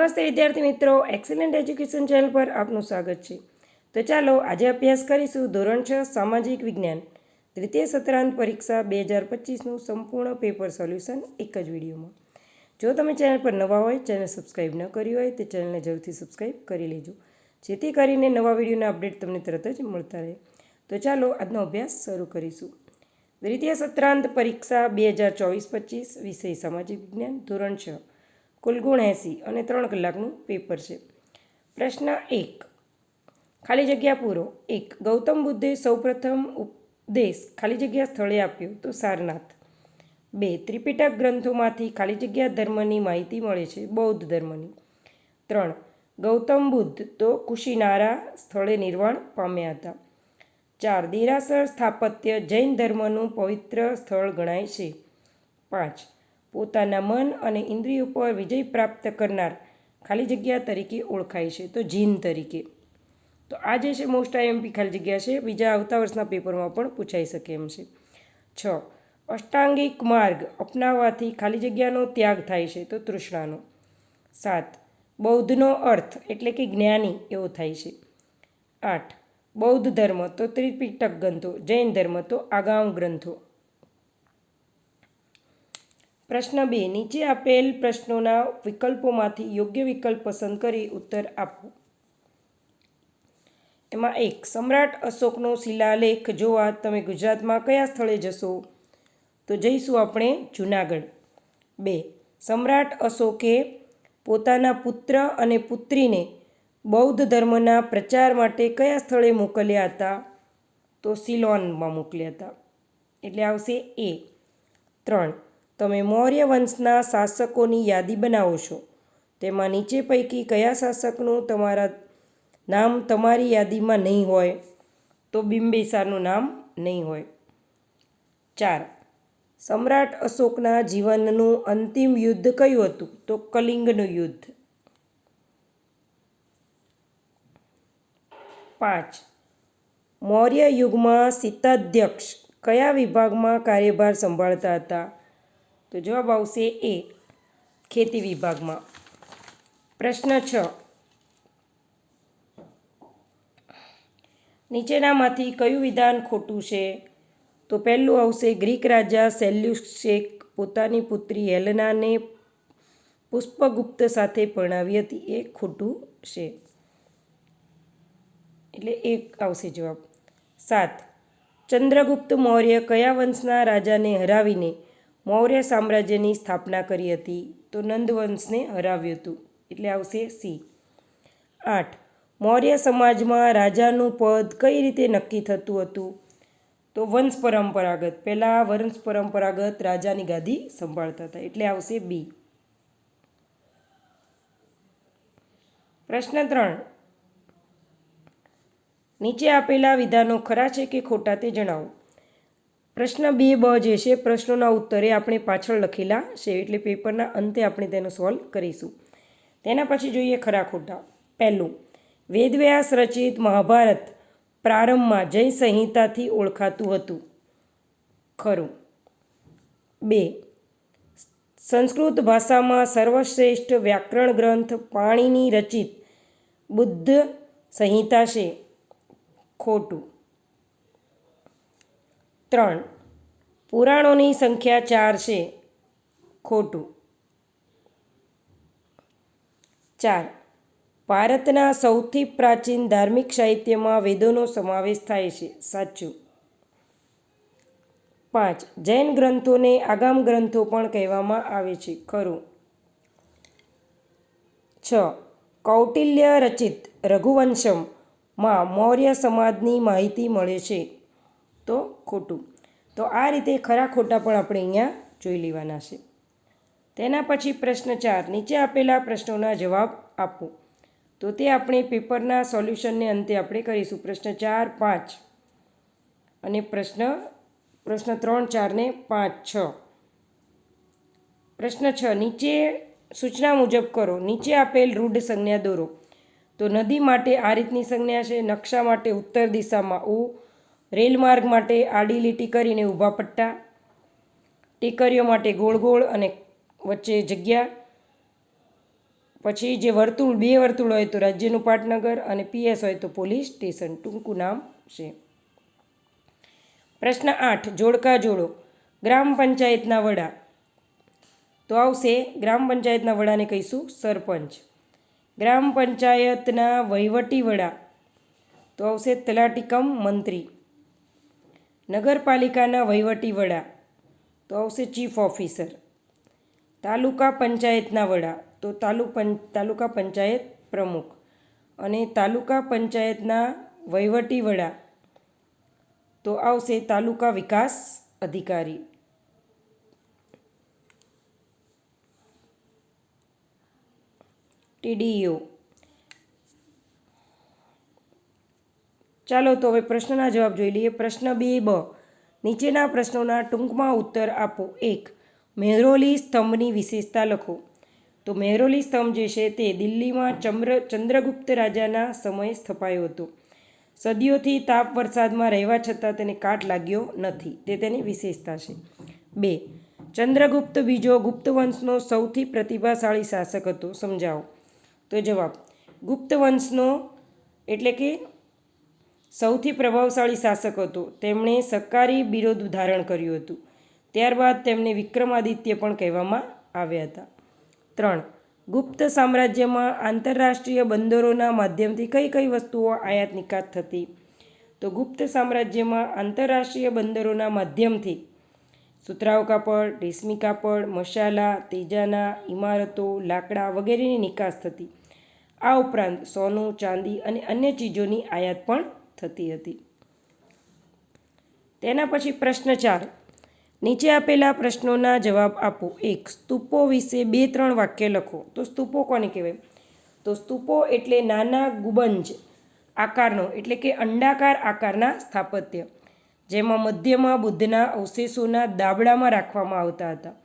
નમસ્તે વિદ્યાર્થી મિત્રો, એક્સેલન્ટ એજ્યુકેશન ચેનલ પર આપનું સ્વાગત છે. તો ચાલો આજે અભ્યાસ કરીશું ધોરણ 6 સામાજિક વિજ્ઞાન દ્વિતીય સત્રાંત પરીક્ષા 2025નું સંપૂર્ણ પેપર સોલ્યુશન એક જ વિડીયોમાં. જો તમે ચેનલ પર નવા હોય, ચેનલ સબસ્ક્રાઈબ ન કરી હોય તો ચેનલને જરૂરથી સબસ્ક્રાઈબ કરી લેજો, જેથી કરીને નવા વિડીયોના અપડેટ તમને તરત જ મળતા રહે. તો ચાલો આજનો અભ્યાસ શરૂ કરીશું. દ્વિતીય સત્રાંત પરીક્ષા 2024-25 વિષય સામાજિક વિજ્ઞાન ધોરણ 6, કુલ ગુણ 80 અને 3 કલાકનું પેપર છે. પ્રશ્ન 1, ખાલી જગ્યા પૂરો. 1. ગૌતમ બુદ્ધે સૌપ્રથમ ઉપદેશ ખાલી જગ્યા સ્થળે આપ્યો તો સારનાથ. 2. ત્રિપિટક ગ્રંથોમાંથી ખાલી જગ્યા ધર્મની માહિતી મળે છે, બૌદ્ધ ધર્મની. 3. ગૌતમ બુદ્ધ તો કુશીનારા સ્થળે નિર્વાણ પામ્યા હતા. 4. દેરાસર સ્થાપત્ય જૈન ધર્મનું પવિત્ર સ્થળ ગણાય છે. 5. પોતાના મન અને ઇન્દ્રિયો પર વિજય પ્રાપ્ત કરનાર ખાલી જગ્યા તરીકે ઓળખાય છે, તો જીન તરીકે. તો આ જે છે મોસ્ટ આઈએમપી ખાલી જગ્યા છે, બીજા આવતા વર્ષના પેપરમાં પણ પૂછાઈ શકે એમ છે. 6. અષ્ટાંગિક માર્ગ અપનાવવાથી ખાલી જગ્યાનો ત્યાગ થાય છે, તો તૃષ્ણાનો. 7. બૌદ્ધનો અર્થ એટલે કે જ્ઞાની એવો થાય છે. 8. બૌદ્ધ ધર્મ તો ત્રિપિટક ગ્રંથો, જૈન ધર્મ તો આગામ ગ્રંથો. પ્રશ્ન 2, નીચે આપેલ પ્રશ્નોના વિકલ્પોમાંથી યોગ્ય વિકલ્પ પસંદ કરી ઉત્તર આપો. એમાં 1. સમ્રાટ અશોકનો શિલાલેખ જોવા તમે ગુજરાતમાં કયા સ્થળે જશો? તો જઈશું આપણે જૂનાગઢ. 2. સમ્રાટ અશોકે પોતાના પુત્ર અને પુત્રીને બૌદ્ધ ધર્મના પ્રચાર માટે કયા સ્થળે મોકલ્યા હતા? તો સિલોનમાં મોકલ્યા હતા, એટલે આવશે એ. 3. તમે મૌર્ય વંશના શાસકોની યાદી બનાવો છો, તેમાં નીચે પૈકી કયા શાસકનું નામ તમારી યાદીમાં નહીં હોય? તો બિંબિસારનું નામ નહીં હોય. 4. સમ્રાટ અશોકના જીવનનું અંતિમ યુદ્ધ કયું હતું? તો કલિંગનું યુદ્ધ. 5. મૌર્ય યુગમાં શીતાધ્યક્ષ કયા વિભાગમાં કાર્યભાર સંભાળતા હતા? તો જવાબ આવશે એ, ખેતી વિભાગમાં. પ્રશ્ન 6, નીચેનામાંથી કયું વિધાન ખોટું છે? તો પહેલું આવશે ગ્રીક રાજા સેલ્યુકસે પોતાની પુત્રી હેલેનાને પુષ્પગુપ્ત સાથે પરણાવી હતી, એ ખોટું છે, એટલે એક આવશે જવાબ. 7. ચંદ્રગુપ્ત મૌર્ય કયા વંશના રાજાને હરાવીને મૌર્ય સામ્રાજ્યની સ્થાપના કરી હતી? તો નંદ વંશને હરાવ્યું હતું, એટલે આવશે સી. 8. મૌર્ય સમાજમાં રાજાનું પદ કઈ રીતે નક્કી થતું હતું? તો વંશ પરંપરાગત, પહેલાં વંશ પરંપરાગત રાજાની ગાદી સંભાળતા હતા, એટલે આવશે બી. પ્રશ્ન 3, નીચે આપેલા વિધાનો ખરા છે કે ખોટા તે જણાવો. પ્રશ્ન 2બ જે છે પ્રશ્નોના ઉત્તરે આપણે પાછળ લખેલા છે, એટલે પેપરના અંતે આપણે તેનો સોલ્વ કરીશું. તેના પછી જોઈએ ખરા ખોટા. પહેલું, વેદવ્યાસ રચિત મહાભારત પ્રારંભમાં જય સંહિતાથી ઓળખાતું હતું, ખરું. 2. સંસ્કૃત ભાષામાં સર્વશ્રેષ્ઠ વ્યાકરણ ગ્રંથ પાણિની રચિત બુદ્ધ સંહિતા છે, ખોટું. 3. પુરાણોની સંખ્યા 4 છે, ખોટું. 4. ભારતના સૌથી પ્રાચીન ધાર્મિક સાહિત્યમાં વેદોનો સમાવેશ થાય છે, સાચું. 5. જૈન ગ્રંથોને આગામ ગ્રંથો પણ કહેવામાં આવે છે, ખરું. 6. કૌટિલ્ય રચિત રઘુવંશમમાં મૌર્ય સમાજની માહિતી મળે છે, તો ખોટું. તો આ રીતે ખરા ખોટા પણ આપણે અહીંયા જોઈ લેવાના છે. તેના પછી પ્રશ્ન 4, નીચે આપેલા પ્રશ્નોના જવાબ આપો. તો તે આપણે પેપરના સોલ્યુશનને અંતે આપણે કરીશું. પ્રશ્ન 4, 5 અને પ્રશ્ન 3, 4 ને 5, 6. પ્રશ્ન 6, નીચે સૂચના મુજબ કરો. નીચે આપેલ રૂઢ સંજ્ઞા દોરો. તો નદી માટે આ રીતની સંજ્ઞા છે, નકશા માટે ઉત્તર દિશામાં ઉ, રેલમાર્ગ માટે આડી લીટી કરીને ઊભા પટ્ટા, ટેકરીઓ માટે ગોળ ગોળ અને વચ્ચે જગ્યા, પછી જે વર્તુળ, 2 વર્તુળ હોય તો રાજ્યનું પાટનગર અને PS હોય તો પોલીસ સ્ટેશન, ટૂંકું નામ છે. પ્રશ્ન 8, જોડકા જોડો. ગ્રામ પંચાયતના વડા તો આવશે, ગ્રામ પંચાયતના વડાને કહીશું સરપંચ. ગ્રામ પંચાયતના વહીવટી વડા તો આવશે તલાટી કમ મંત્રી. નગરપાલિકાના વહીવટી વડા તો આવશે ચીફ ઓફિસર. તાલુકા પંચાયતના વડા તો તાલુકા પંચાયત પ્રમુખ. અને તાલુકા પંચાયતના વહીવટી વડા તો આવશે તાલુકા વિકાસ અધિકારી. TDO. ચાલો તો હવે પ્રશ્નના જવાબ જોઈ લઈએ. પ્રશ્ન 2B, નીચેના પ્રશ્નોના ટૂંકમાં ઉત્તર આપો. 1, મહેરૌલી સ્તંભની વિશેષતા લખો. તો મહેરૌલી સ્તંભ જે છે તે દિલ્હીમાં ચંદ્રગુપ્ત રાજાના સમયે સ્થપાયો હતો. સદીઓથી તાપ વરસાદમાં રહેવા છતાં તેને કાટ લાગ્યો નથી, તે તેની વિશેષતા છે. 2, ચંદ્રગુપ્ત બીજો ગુપ્ત વંશનો સૌથી પ્રતિભાશાળી શાસક હતો. સમજાવો. તો જવાબ, ગુપ્ત વંશનો એટલે કે સૌથી પ્રભાવશાળી શાસક હતો. તેમણે સત્કારી બિરુદ ધારણ કર્યું હતું. ત્યારબાદ તેમને વિક્રમાદિત્ય પણ કહેવામાં આવ્યા હતા. 3, ગુપ્ત સામ્રાજ્યમાં આંતરરાષ્ટ્રીય બંદરોના માધ્યમથી કઈ કઈ વસ્તુઓ આયાત નિકાસ થતી. તો ગુપ્ત સામ્રાજ્યમાં આંતરરાષ્ટ્રીય બંદરોના માધ્યમથી સુતરાઉ કાપડ, રેશમી કાપડ, મસાલા, તેજાના, ઇમારતો, લાકડા વગેરેની નિકાસ થતી. આ ઉપરાંત સોનું, ચાંદી અને અન્ય ચીજોની આયાત પણ થતી હતી. તેના પછી પ્રશ્ન 4, નીચે આપેલા પ્રશ્નોના જવાબ આપો. 1, સ્તૂપો વિશે 2-3 વાક્ય લખો. તો સ્તૂપો કોને કહેવાય? તો સ્તૂપો એટલે નાના ગુંબજ આકારનો એટલે કે અંડાકાર આકારના સ્થાપત્ય, જેમાં મધ્યમાં બુદ્ધના અવશેષોના દાબડામાં રાખવામાં આવતા હતા.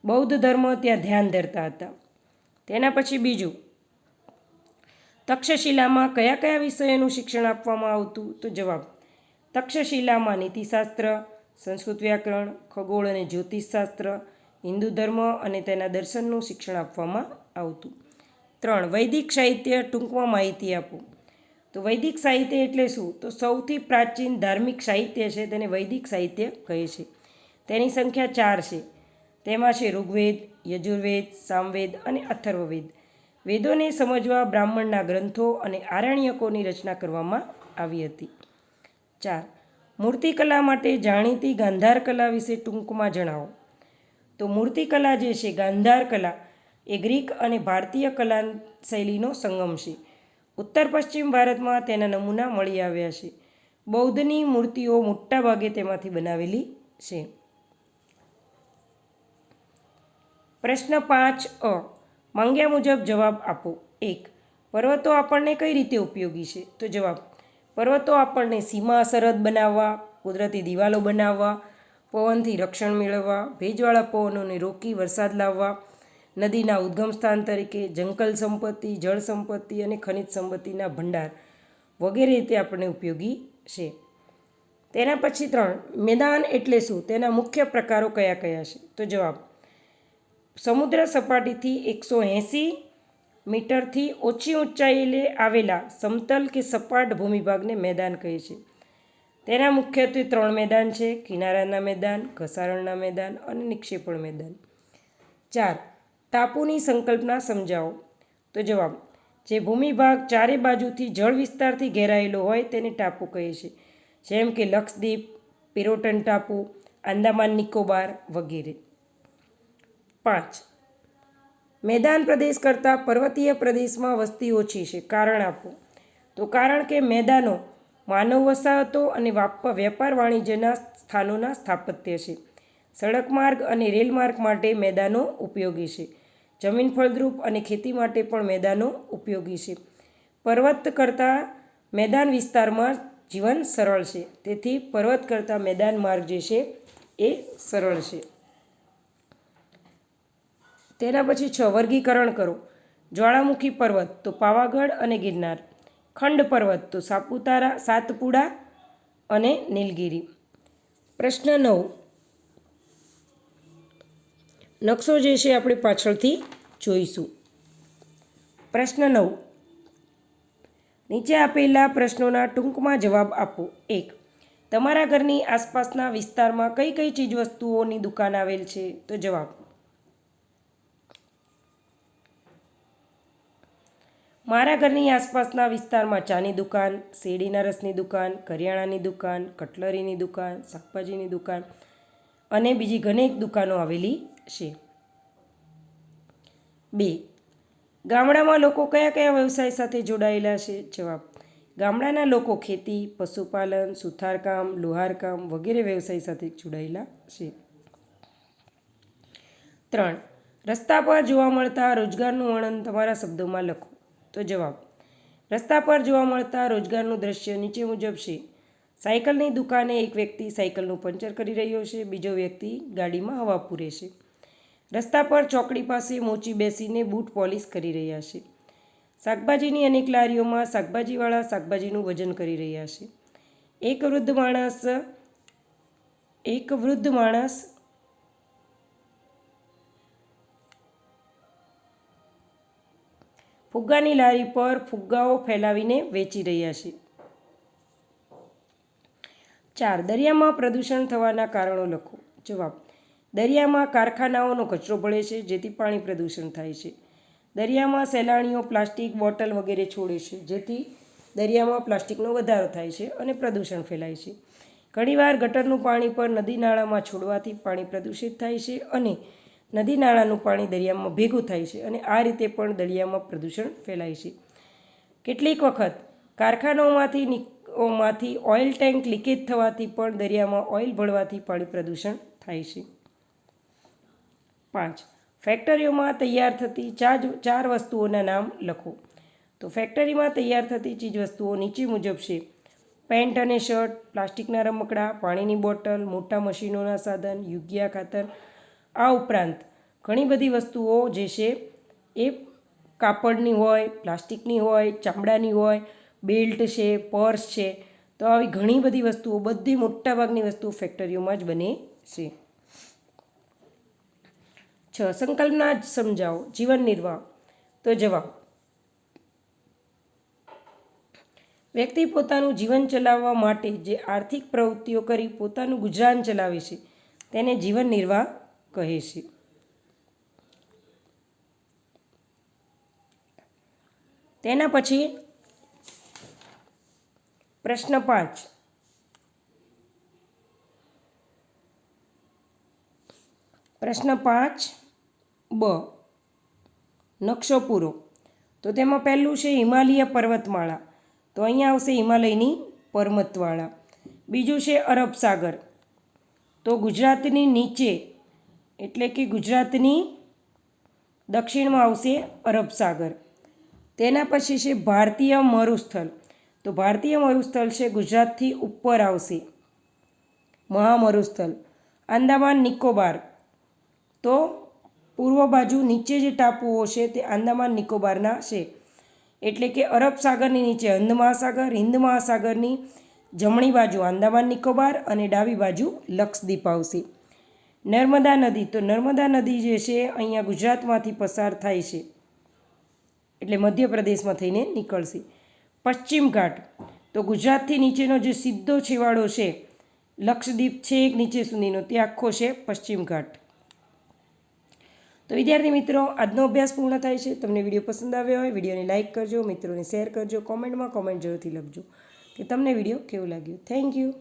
બૌદ્ધ ધર્મ ત્યાં ધ્યાન ધરતા હતા. તેના પછી બીજું, તક્ષશિલામાં કયા કયા વિષયોનું શિક્ષણ આપવામાં આવતું? તો જવાબ, તક્ષશિલામાં નીતિશાસ્ત્ર, સંસ્કૃત વ્યાકરણ, ખગોળ અને જ્યોતિષશાસ્ત્ર, હિન્દુ ધર્મ અને તેના દર્શનનું શિક્ષણ આપવામાં આવતું. 3, વૈદિક સાહિત્ય ટૂંકમાં માહિતી આપો. તો વૈદિક સાહિત્ય એટલે શું? તો સૌથી પ્રાચીન ધાર્મિક સાહિત્ય છે તેને વૈદિક સાહિત્ય કહે છે. તેની સંખ્યા 4 છે. તેમાં છે ઋગ્વેદ, યજુર્વેદ, સામવેદ અને અથર્વવેદ. વેદોને સમજવા બ્રાહ્મણના ગ્રંથો અને આરણ્યકોની રચના કરવામાં આવી હતી. 4, મૂર્તિકલા માટે જાણીતી ગાંધાર કલા વિશે ટૂંકમાં જણાવો. તો મૂર્તિકલા જે છે ગાંધાર કલા એ ગ્રીક અને ભારતીય કલા શૈલીનો સંગમ છે. ઉત્તર પશ્ચિમ ભારતમાં તેના નમૂના મળી આવ્યા છે. બૌદ્ધની મૂર્તિઓ મોટાભાગે તેમાંથી બનાવેલી છે. પ્રશ્ન 5A, માંગ્યા મુજબ જવાબ આપો. 1, પર્વતો આપણને કઈ રીતે ઉપયોગી છે? તો જવાબ, પર્વતો આપણને સીમા સરહદ બનાવવા, કુદરતી દિવાલો બનાવવા, પવનથી રક્ષણ મેળવવા, ભેજવાળા પવનોને રોકી વરસાદ લાવવા, નદીના ઉદ્ગમ સ્થાન તરીકે, જંગલ સંપત્તિ, જળ સંપત્તિ અને ખનિજ સંપત્તિના ભંડાર વગેરે રીતે આપણને ઉપયોગી છે. તેના પછી 3, મેદાન એટલે શું? તેના મુખ્ય પ્રકારો કયા કયા છે? તો જવાબ, સમુદ્ર સપાટીથી 180 મીટરથી ઓછી ઊંચાઈએ આવેલા સમતલ કે સપાટ ભૂમિભાગને મેદાન કહે છે. તેના મુખ્યત્વે 3 મેદાન છે: કિનારાના મેદાન, ઘસારણના મેદાન અને નિક્ષેપણ મેદાન. 4, ટાપુની સંકલ્પના સમજાવો. તો જવાબ, જે ભૂમિભાગ ચારે બાજુથી જળ વિસ્તારથી ઘેરાયેલો હોય તેને ટાપુ કહે છે, જેમ કે લક્ષદ્વીપ, પિરોટન ટાપુ, આંદામાન નિકોબાર વગેરે. 5, મેદાન પ્રદેશ કરતાં પર્વતીય પ્રદેશમાં વસ્તી ઓછી છે, કારણ આપો. તો કારણ કે મેદાનો માનવ વસાહતો અને વેપાર વાણિજ્યના સ્થાનોના સ્થાપત્ય છે. સડક માર્ગ અને રેલ માર્ગ માટે મેદાનો ઉપયોગી છે. જમીન ફળદ્રુપ અને ખેતી માટે પણ મેદાનો ઉપયોગી છે. પર્વત કરતાં મેદાન વિસ્તારમાં જીવન સરળ છે, તેથી પર્વત કરતાં મેદાન માર્ગ જે છે એ સરળ છે. તેના પછી 6, વર્ગીકરણ કરો. જ્વાળામુખી પર્વત તો પાવાગઢ અને ગિરનાર. ખંડ પર્વત તો સાપુતારા, સાતપુડા અને નીલગિરી. પ્રશ્ન 9, નકશો જે છે આપણે પાછળથી જોઈશું. પ્રશ્ન 9. નીચે આપેલા પ્રશ્નોના ટૂંકમાં જવાબ આપો. 1. તમારા ઘરની આસપાસના વિસ્તારમાં કઈ કઈ ચીજવસ્તુઓની દુકાન આવેલ છે? તો જવાબ: મારા ઘરની આસપાસના વિસ્તારમાં ચાની દુકાન, શેરડીના રસની દુકાન, કરિયાણાની દુકાન, કટલરીની દુકાન, શાકભાજીની દુકાન અને બીજી ઘણી દુકાનો આવેલી છે. 2. ગામડામાં લોકો કયા કયા વ્યવસાય સાથે જોડાયેલા છે? જવાબ: ગામડાના લોકો ખેતી, પશુપાલન, સુથારકામ, લુહારકામ વગેરે વ્યવસાય સાથે જોડાયેલા છે. 3. રસ્તા પર જોવા મળતા રોજગારનું વર્ણન તમારા શબ્દોમાં લખો. તો જવાબ: રસ્તા પર જોવા મળતા રોજગારનું દ્રશ્ય નીચે મુજબ છે. સાયકલની દુકાને એક વ્યક્તિ સાયકલનું પંચર કરી રહ્યો છે, બીજો વ્યક્તિ ગાડીમાં હવા પૂરે છે. રસ્તા પર ચોકડી પાસે મોચી બેસીને બૂટ પોલિશ કરી રહ્યા છે. શાકભાજીની અનેક લારીઓમાં શાકભાજીવાળા શાકભાજીનું વજન કરી રહ્યા છે. એક વૃદ્ધ માણસ ફુગ્ગાની લારી પર ફુગ્ગાઓ ફેલાવીને વેચી રહ્યા છે. 4. દરિયામાં પ્રદૂષણ થવાના કારણો લખો. જવાબ: દરિયામાં કારખાનાઓનો કચરો ભળે છે, જેથી પાણી પ્રદૂષણ થાય છે. દરિયામાં સહેલાણીઓ પ્લાસ્ટિક બોટલ વગેરે છોડે છે, જેથી દરિયામાં પ્લાસ્ટિકનો વધારો થાય છે અને પ્રદૂષણ ફેલાય છે. ઘણીવાર ગટરનું પાણી પર નદી નાળામાં છોડવાથી પાણી પ્રદૂષિત થાય છે અને નદી નાળાનું પાણી દરિયામાં ભેગું થાય છે અને આ રીતે પણ દરિયામાં પ્રદૂષણ ફેલાય છે. કેટલીક વખત કારખાનાઓમાંથી ઓઇલ ટેન્ક લીકેજ થવાથી પણ દરિયામાં ઓઇલ ભળવાથી પાણી પ્રદૂષણ થાય છે. 5. ફેક્ટરીઓમાં તૈયાર થતી 4 વસ્તુઓના નામ લખો. તો ફેક્ટરીમાં તૈયાર થતી ચીજવસ્તુઓ નીચે મુજબ છે. પેન્ટ અને શર્ટ, પ્લાસ્ટિકના રમકડાં, પાણીની બોટલ, મોટા મશીનોના સાધન, યુરિયા ખાતર. આ ઉપરાંત ઘણી બધી વસ્તુઓ જે છે એ કાપડની હોય, પ્લાસ્ટિકની હોય, ચામડાની હોય, બેલ્ટ છે, પર્સ છે. તો આવી ઘણી બધી વસ્તુઓ, બધી મોટાભાગની વસ્તુઓ ફેક્ટરીઓમાં જ બને છે. 6. સંકલ્પના સમજાવો. જીવન નિર્વાહ. તો જવાબ: વ્યક્તિ પોતાનું જીવન ચલાવવા માટે જે આર્થિક પ્રવૃત્તિઓ કરી પોતાનું ગુજરાન ચલાવે છે તેને જીવન નિર્વાહ કહે છે. તેના પછી પ્રશ્ન 5. પ્રશ્ન 5B. નકશો પૂરો. તો તેમાં પહેલું છે હિમાલય પર્વતમાળા. તો અહીંયા આવશે હિમાલયની પર્વતમાળા. બીજું છે અરબ સાગર. તો ગુજરાતની નીચે એટલે કે ગુજરાતની દક્ષિણમાં આવશે અરબ સાગર. તેના પછી છે ભારતીય મરુસ્થળ. તો ભારતીય મરુસ્થળ છે ગુજરાતથી ઉપર આવશે મહામરુસ્થળ. આંદામાન નિકોબાર. તો પૂર્વ બાજુ નીચે જે ટાપુઓ છે તે આંદામાન નિકોબારના છે. એટલે કે અરબ સાગરની નીચે હિન્દ મહાસાગર, હિન્દ મહાસાગરની જમણી બાજુ આંદામાન નિકોબાર અને ડાબી બાજુ લક્ષદ્વીપ આવશે. નર્મદા નદી. તો નર્મદા નદી જે છે અહીંયા ગુજરાતમાંથી પસાર થાય છે એટલે મધ્યપ્રદેશમાં થઈને નીકળશે. પશ્ચિમ ઘાટ. તો ગુજરાતથી નીચેનો જે સીધો છેવાડો છે લક્ષદ્વીપ છે એક નીચે સુધીનો તે આખો છે પશ્ચિમ ઘાટ. તો વિદ્યાર્થી મિત્રો, આજનો અભ્યાસ પૂર્ણ થાય છે. તમને વિડીયો પસંદ આવ્યો હોય વિડીયોને લાઇક કરજો, મિત્રોને શેર કરજો, કોમેન્ટમાં કોમેન્ટ જરૂરથી લખજો કે તમને વિડીયો કેવો લાગ્યો. Thank you.